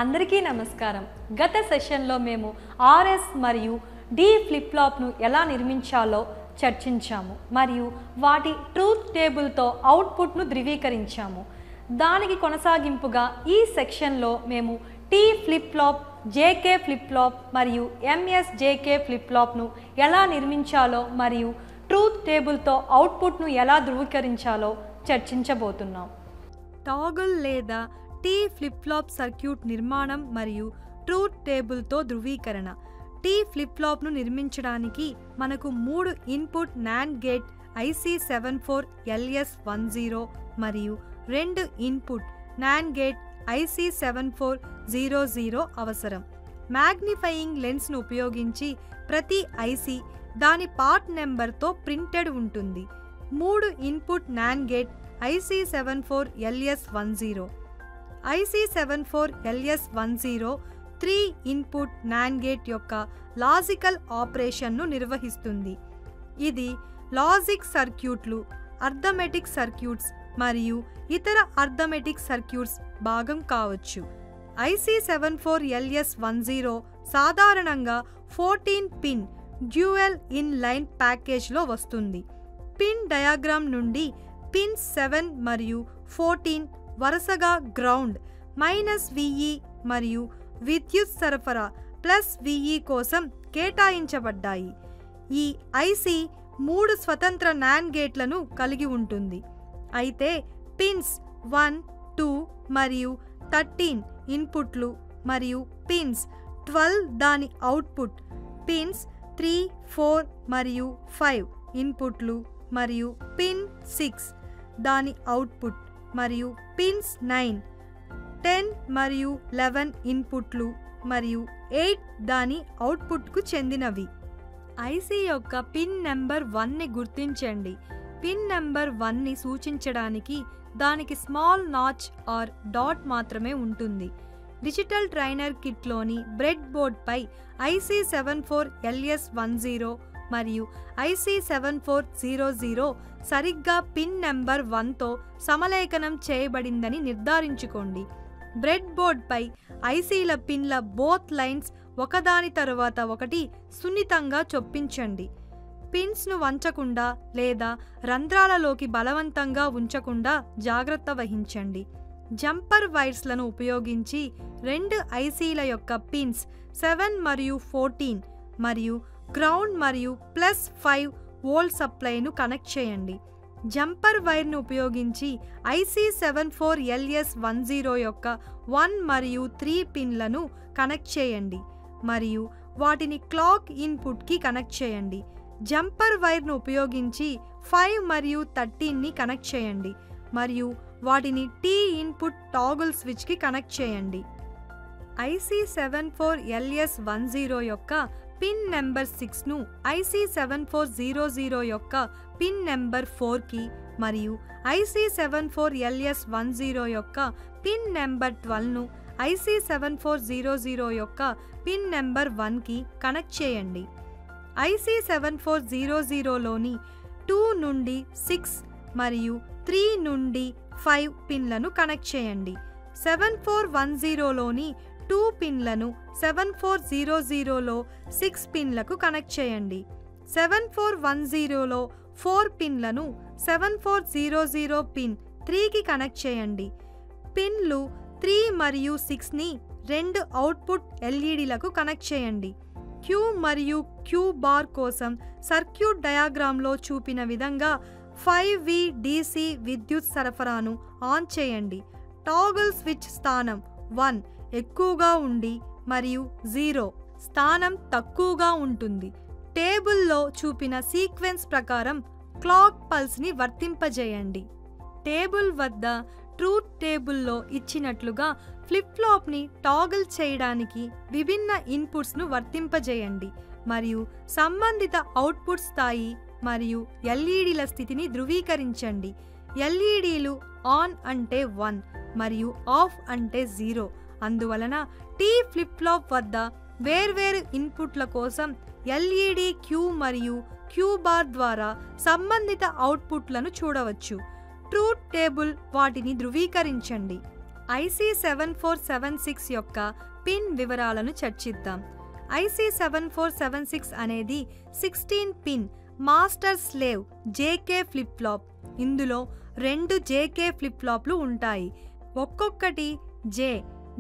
అందరికీ నమస్కారం. గత సెషన్లో మేము ఆర్ఎస్ మరియు డి ఫ్లిప్ ఫ్లాప్ను ఎలా నిర్మించాలో చర్చించాము మరియు వాటి ట్రూత్ టేబుల్తో అవుట్పుట్ను ధృవీకరించాము. దానికి కొనసాగింపుగా ఈ సెక్షన్లో మేము tea flip flop, JK flip flop మరియు ఎంఎస్జేకే ఫ్లిప్ ఫ్లాప్ను ఎలా నిర్మించాలో మరియు ట్రూత్ టేబుల్తో అవుట్పుట్ను ఎలా ధృవీకరించాలో చర్చించబోతున్నాం. టాగుల్ లేదా టీ ఫ్లిప్ ఫ్లాప్ సర్క్యూట్ నిర్మాణం మరియు ట్రూత్ టేబుల్తో ధృవీకరణ. టీ ఫ్లిప్ ఫ్లాప్ను నిర్మించడానికి మనకు 3 ఇన్పుట్ నాండ్ గేట్ IC74LS10 మరియు 2 ఇన్పుట్ నాండ్ గేట్ IC7400 అవసరం. మ్యాగ్నిఫైయింగ్ లెన్స్ను ఉపయోగించి ప్రతి ఐసీ దాని పార్ట్ నెంబర్తో ప్రింటెడ్ ఉంటుంది. 3 input NAND gate IC74LS10 IC74LS10 3 input NAND gate యొక్క లాజికల్ ఆపరేషన్ను నిర్వహిస్తుంది. ఇది లాజిక్ సర్క్యూట్లు, అర్థమెటిక్ సర్క్యూట్స్ మరియు ఇతర అర్థమెటిక్ సర్క్యూట్స్ భాగం కావచ్చు. IC74LS10 సాధారణంగా 14 పిన్ డ్యూయల్ ఇన్ లైన్ ప్యాకేజ్లో వస్తుంది. పిన్ డయాగ్రామ్ నుండి పిన్స్ 7 మరియు 14 వరుసగా గ్రౌండ్ -VE మరియు విద్యుత్ సరఫరా +VE కోసం కేటాయించబడ్డాయి. ఈ ఐసి 3 స్వతంత్ర నాండ్ గేట్లను కలిగి ఉంటుంది. అయితే పిన్స్ 1, 2 మరియు 13 ఇన్పుట్లు మరియు పిన్స్ 12 దాని అవుట్పుట్, పిన్స్ 3, 4 మరియు 5 ఇన్పుట్లు మరియు పిన్ 6 దాని అవుట్పుట్ మరియు పిన్స్ 9, 10 మరియు 11 ఇన్పుట్లు మరియు 8 దాని అవుట్పుట్కు చెందినవి. ఐసీ యొక్క పిన్ నెంబర్ 1ని గుర్తించండి. పిన్ నెంబర్ 1ని సూచించడానికి దానికి స్మాల్ నాచ్ ఆర్ డాట్ మాత్రమే ఉంటుంది. డిజిటల్ ట్రైనర్ కిట్లోని బ్రెడ్ బోర్డ్పై IC74LS10 మరియు IC7400 సరిగ్గా పిన్ నెంబర్ 1తో సమలేఖనం చేయబడిందని నిర్ధారించుకోండి. బ్రెడ్ బోర్డ్పై ఐసీల పిన్ల బోత్ లైన్స్ ఒకదాని తరువాత ఒకటి సున్నితంగా చొప్పించండి. పిన్స్ను వంచకుండా లేదా రంధ్రాలలోకి బలవంతంగా ఉంచకుండా జాగ్రత్త వహించండి. జంపర్ వైర్స్లను ఉపయోగించి 2 ఐసీల యొక్క పిన్స్ 7 మరియు 14 మరియు గ్రౌండ్ మరియు +5 వోల్ట్ సప్లైను కనెక్ట్ చేయండి. జంపర్ వైర్ను ఉపయోగించి IC74LS10 యొక్క 1 మరియు 3 పిన్లను కనెక్ట్ చేయండి మరియు వాటిని క్లాక్ ఇన్పుట్కి కనెక్ట్ చేయండి. జంపర్ వైర్ను ఉపయోగించి 5 మరియు 13ని కనెక్ట్ చేయండి మరియు వాటిని టీ ఇన్పుట్ టాగుల్ స్విచ్కి కనెక్ట్ చేయండి. IC74LS10 యొక్క పిన్ నెంబర్ 6ను IC7400 యొక్క పిన్ నెంబర్ 4కి మరియు IC74LS10 యొక్క పిన్ నెంబర్ 12ను IC7400 యొక్క పిన్ నెంబర్ 1కి కనెక్ట్ చేయండి. IC7400లోని 2 నుండి 6 మరియు 3 నుండి 5 పిన్లను కనెక్ట్ చేయండి. 7410లోని 2 పిన్లను 7400లో 6 పిన్లకు కనెక్ట్ చేయండి. 7410లో 4 పిన్లను 7400 పిన్ 3కి కనెక్ట్ చేయండి. పిన్లు 3 మరియు 6ని 2 అవుట్పుట్ ఎల్ఈడీలకు కనెక్ట్ చేయండి. క్యూ మరియు క్యూ బార్ కోసం సర్క్యూట్ డయాగ్రామ్లో చూపిన విధంగా 5V DC విద్యుత్ సరఫరాను ఆన్ చేయండి. టాగుల్ స్విచ్ స్థానం 1 ఎక్కువగా ఉండి మరియు 0 స్థానం తక్కువగా ఉంటుంది. టేబుల్లో చూపిన సీక్వెన్స్ ప్రకారం క్లాక్ పల్స్ని వర్తింపజేయండి. టేబుల్ వద్ద ట్రూత్ టేబుల్లో ఇచ్చినట్లుగా ఫ్లిప్ ఫ్లాప్ని టాగుల్ చేయడానికి విభిన్న ఇన్పుట్స్ను వర్తింపజేయండి మరియు సంబంధిత అవుట్పుట్ స్థాయి మరియు ఎల్ఈడీల స్థితిని ధృవీకరించండి. ఎల్ఈడీలు ఆన్ అంటే 1 మరియు ఆఫ్ అంటే 0. అందువలన టీ ఫ్లిప్ ఫ్లాప్ వద్ద వేర్వేరు ఇన్పుట్ల కోసం ఎల్ఈడీ క్యూ మరియు క్యూ బార్ ద్వారా సంబంధిత అవుట్పుట్లను చూడవచ్చు. ట్రూత్ టేబుల్ వాటిని ధృవీకరించండి. IC7476 యొక్క పిన్ వివరాలను చర్చిద్దాం. IC7476 అనేది 16 pin master slave JK flip flop. ఇందులో 2 JK ఫ్లిప్ ఫ్లాప్లు ఉంటాయి. ఒక్కొక్కటి J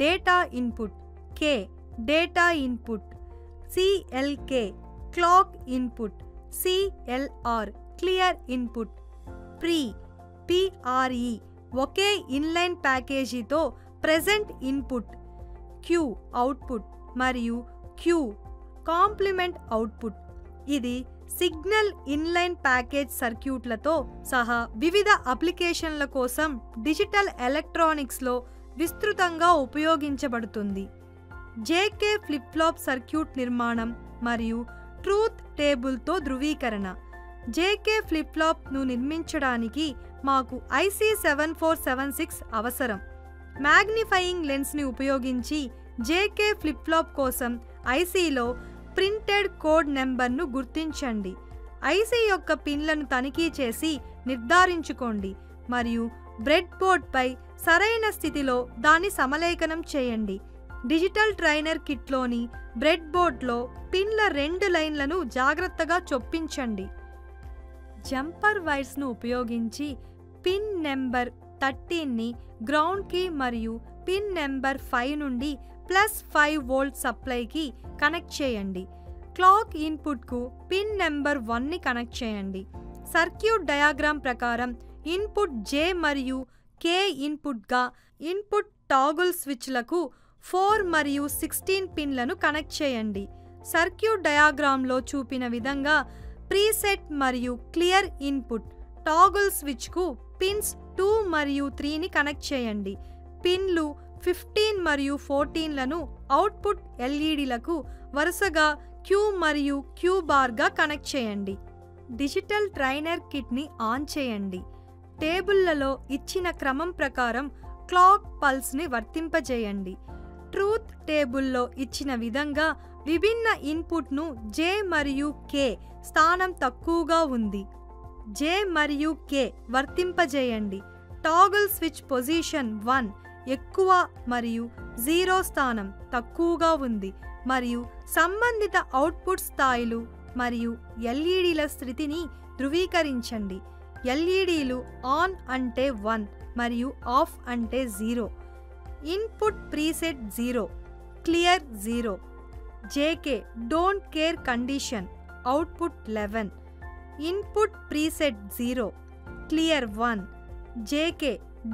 data input, K data input, CLK clock input, CLR clear input, PRE ఒకే ఇన్లైన్ ప్యాకేజీతో ప్రెజెంట్ ఇన్పుట్, Q అవుట్పుట్ మరియు Q కాంప్లిమెంట్ అవుట్పుట్. ఇది సిగ్నల్ ఇన్లైన్ ప్యాకేజ్ సర్క్యూట్లతో సహా వివిధ అప్లికేషన్ల కోసం డిజిటల్ ఎలక్ట్రానిక్స్లో విస్తృతంగా ఉపయోగించబడుతుంది. JK ఫ్లిప్ ఫ్లాప్ సర్క్యూట్ నిర్మాణం మరియు ట్రూత్ టేబుల్తో ధృవీకరణ. JK ఫ్లిప్ ఫ్లాప్ను నిర్మించడానికి మాకు IC7476 అవసరం. మ్యాగ్నిఫైయింగ్ లెన్స్ని ఉపయోగించి JK ఫ్లిప్ ఫ్లాప్ కోసం ICలో ప్రింటెడ్ కోడ్ నెంబర్ను గుర్తించండి. IC యొక్క పిన్లను తనిఖీ చేసి నిర్ధారించుకోండి మరియు బ్రెడ్ బోర్డ్పై సరైన స్థితిలో దాన్ని సమలేఖనం చేయండి. డిజిటల్ ట్రైనర్ కిట్లోని బ్రెడ్ బోర్డ్లో పిన్ల 2 లైన్లను జాగ్రత్తగా చొప్పించండి. జంపర్ వైర్స్ను ఉపయోగించి పిన్ నెంబర్ 13ని గ్రౌండ్కి మరియు పిన్ నెంబర్ 5 నుండి +5 వోల్ట్ సప్లైకి కనెక్ట్ చేయండి. క్లాక్ ఇన్పుట్కు పిన్ నెంబర్ 1ని కనెక్ట్ చేయండి. సర్క్యూట్ డయాగ్రామ్ ప్రకారం ఇన్పుట్ J మరియు K ఇన్పుట్గా ఇన్పుట్ టాగుల్ స్విచ్లకు 4 మరియు 16 పిన్లను కనెక్ట్ చేయండి. సర్క్యూట్ డయాగ్రామ్లో చూపిన విధంగా ప్రీసెట్ మరియు క్లియర్ ఇన్పుట్ టాగుల్ స్విచ్కు పిన్స్ 2 మరియు 3ని కనెక్ట్ చేయండి. పిన్లు 15 మరియు 14లను అవుట్పుట్ LEDలకు వరుసగా Q మరియు Q బార్గా కనెక్ట్ చేయండి. డిజిటల్ ట్రైనర్ కిట్ని ఆన్ చేయండి. టేబుళ్లలో ఇచ్చిన క్రమం ప్రకారం క్లాక్ పల్స్ని వర్తింపజేయండి. ట్రూత్ టేబుల్లో ఇచ్చిన విధంగా విభిన్న ఇన్పుట్ను J మరియు K స్థానం తక్కువగా ఉంది. J మరియు K వర్తింపజేయండి. టాగుల్ స్విచ్ పొజిషన్ 1 ఎక్కువ మరియు 0 స్థానం తక్కువగా ఉంది మరియు సంబంధిత అవుట్పుట్ స్థాయిలు మరియు LEDల స్థితిని ధృవీకరించండి. LEDలు ఆన్ అంటే 1 మరియు ఆఫ్ అంటే 0. Input preset 0, clear 0. JK don't care condition output 11. Input preset 0, clear 1. JK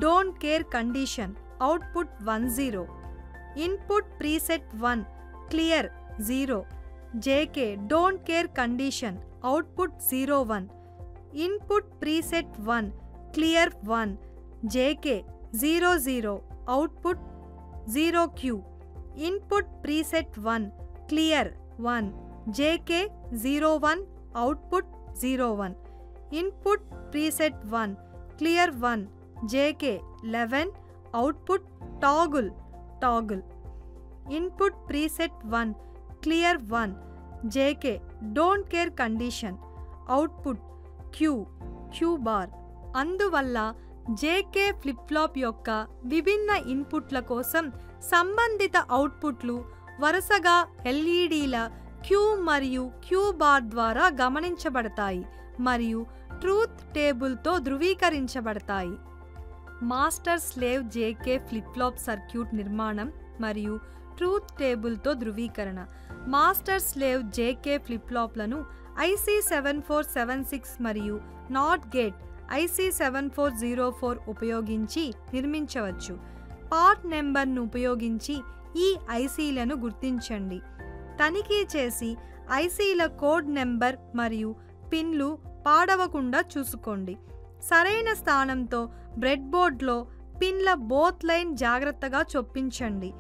don't care condition output 10. Input preset 1, clear 0. JK don't care condition output 01. Input preset 1, clear 1. JK 00 output 0Q. Input preset 1, clear 1. JK 01 output 01. Input preset 1, clear 1. JK 11 output toggle. Input preset 1, clear 1. JK don't care condition output Q bar. అందువల్ల JK flip flop యొక్క విభిన్న ఇన్పుట్ల కోసం సంబంధిత అవుట్పుట్లు వరుసగా LEDల Q మరియు Q బార్ ద్వారా గమనించబడతాయి మరియు ట్రూత్ టేబుల్తో ధృవీకరించబడతాయి. Master slave JK flip flop circuit నిర్మాణం మరియు ట్రూత్ టేబుల్తో ధృవీకరణ. మాస్టర్ స్లేవ్ JK ఫ్లిప్ ఫ్లాప్లను IC7476 మరియు నాట్ గేట్ IC7404 ఉపయోగించి నిర్మించవచ్చు. పార్ట్ నెంబర్ను ఉపయోగించి ఈ ICలను గుర్తించండి. తనిఖీ చేసి ICల కోడ్ నెంబర్ మరియు పిన్లు పాడవకుండా చూసుకోండి. సరైన స్థానంతో బ్రెడ్ బోర్డ్లో పిన్ల బోత్ లైన్ జాగ్రత్తగా చొప్పించండి.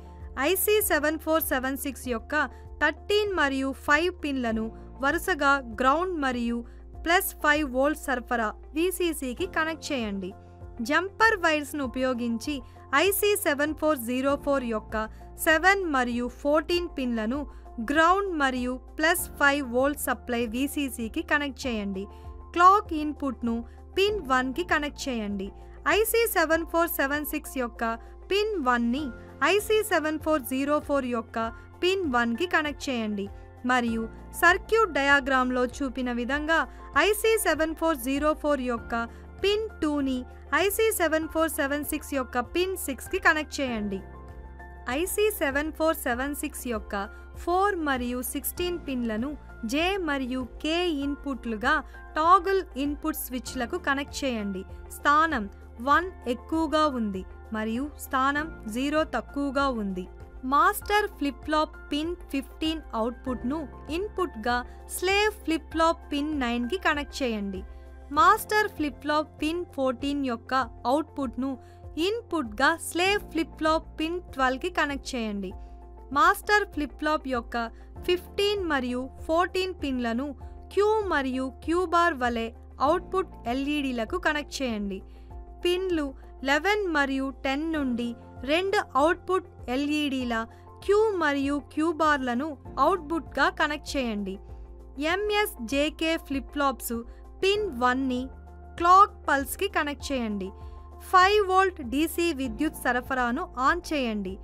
IC7476 యొక్క 13 మరియు 5 పిన్లను వరుసగా గ్రౌండ్ మరియు +5 వోల్ట్ సరఫరా VCCకి కనెక్ట్ చేయండి. జంపర్ వైర్స్ను ఉపయోగించి IC7404 యొక్క 7 మరియు 14 పిన్లను గ్రౌండ్ మరియు +5 వోల్ట్ సప్లై VCCకి కనెక్ట్ చేయండి. క్లాక్ ఇన్పుట్ను పిన్ 1కి కనెక్ట్ చేయండి. IC7476 యొక్క పిన్ 1ని IC7404 యొక్క పిన్ 1కి కనెక్ట్ చేయండి మరియు సర్క్యూట్ డయాగ్రామ్లో చూపిన విధంగా IC7404 యొక్క పిన్ 2ని IC7476 యొక్క పిన్ 6కి కనెక్ట్ చేయండి. IC7476 యొక్క 4 మరియు 16 పిన్లను J మరియు K ఇన్పుట్లుగా టాగుల్ ఇన్పుట్ స్విచ్లకు కనెక్ట్ చేయండి. స్థానం 1 ఎక్కువగా ఉంది మరియు స్థానం 0 తక్కువగా ఉంది. మాస్టర్ ఫ్లిప్ ఫ్లాప్ పిన్ 15 అవుట్పుట్ను ఇన్పుట్గా స్లేవ్ ఫ్లిప్ ఫ్లాప్ పిన్ 9కి కనెక్ట్ చేయండి. మాస్టర్ ఫ్లిప్ ఫ్లాప్ పిన్ 14 యొక్క అవుట్పుట్ను ఇన్పుట్గా స్లేవ్ ఫ్లిప్ ఫ్లాప్ పిన్ 12కి కనెక్ట్ చేయండి. మాస్టర్ ఫ్లిప్ ఫ్లాప్ యొక్క 15 మరియు 14 పిన్లను Q మరియు Q బార్ వలె అవుట్పుట్ LEDలకు కనెక్ట్ చేయండి. పిన్లు 11 మరియు 10 నుండి రెండు అవుట్పుట్ LEDల Q మరియు Q బార్లను అవుట్పుట్గా కనెక్ట్ చేయండి. MSJK ఫ్లిప్ ఫ్లాప్స్ పిన్ 1ని క్లాక్ పల్స్కి కనెక్ట్ చేయండి. 5 వోల్ట్ DC విద్యుత్ సరఫరాను ఆన్ చేయండి.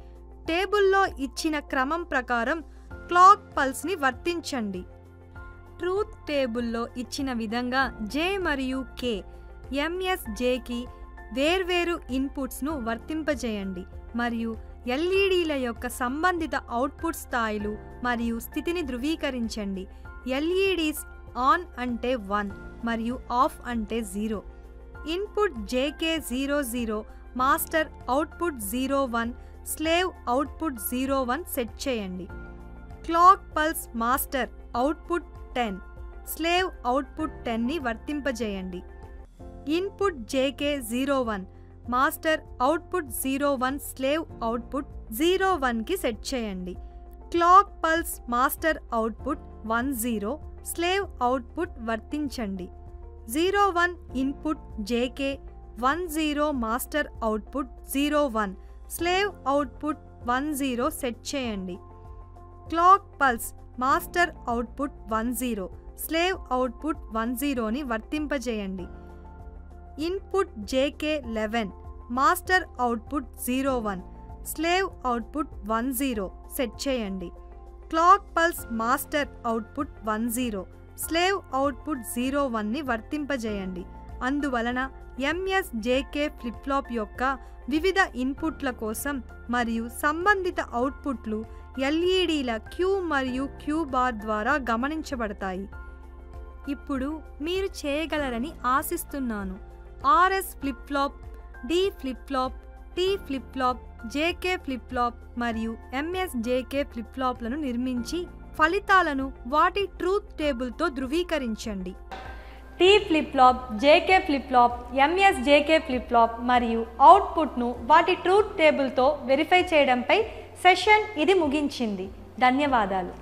టేబుల్లో ఇచ్చిన క్రమం ప్రకారం క్లాక్ పల్స్ని వర్తించండి. ట్రూత్ టేబుల్లో ఇచ్చిన విధంగా J మరియు K MSJకి వేర్వేరు ఇన్పుట్స్ను వర్తింపజేయండి మరియు LEDల యొక్క సంబంధిత అవుట్పుట్ స్థాయిలు మరియు స్థితిని ధృవీకరించండి. LEDs ఆన్ అంటే 1 మరియు ఆఫ్ అంటే 0. Input JK00 master output 01 slave output 01 set చేయండి. Clock pulse master output 10 slave output 10ని వర్తింపజేయండి. Input JK01 master output 01 slave output 01కి సెట్ చేయండి. Clock pulse master output 10 slave output వర్తించండి. 01 input JK 10 master output 01 slave output 10 set చేయండి. Clock pulse master output 10 slave output 10ని వర్తింపజేయండి. Input JK11 master output 01 slave output 10 set చేయండి. Clock pulse master output 10 slave output 01ని వర్తింపజేయండి. అందువలన MSJK flip flop యొక్క వివిధ ఇన్పుట్ల కోసం మరియు సంబంధిత అవుట్పుట్లు LEDల Q మరియు Q బార్ ద్వారా గమనించబడతాయి. ఇప్పుడు మీరు చేయగలరని ఆశిస్తున్నాను. RS flip flop, D flip flop, T flip flop, JK flip flop మరియు MSJK ఫ్లిప్ ఫ్లాప్లను నిర్మించి ఫలితాలను వాటి ట్రూత్ టేబుల్తో ధృవీకరించండి. T flip flop, JK flip flop, MSJK flip flop మరియు అవుట్పుట్ను వాటి ట్రూత్ టేబుల్తో వెరిఫై చేయడంపై సెషన్ ఇది ముగించింది. ధన్యవాదాలు.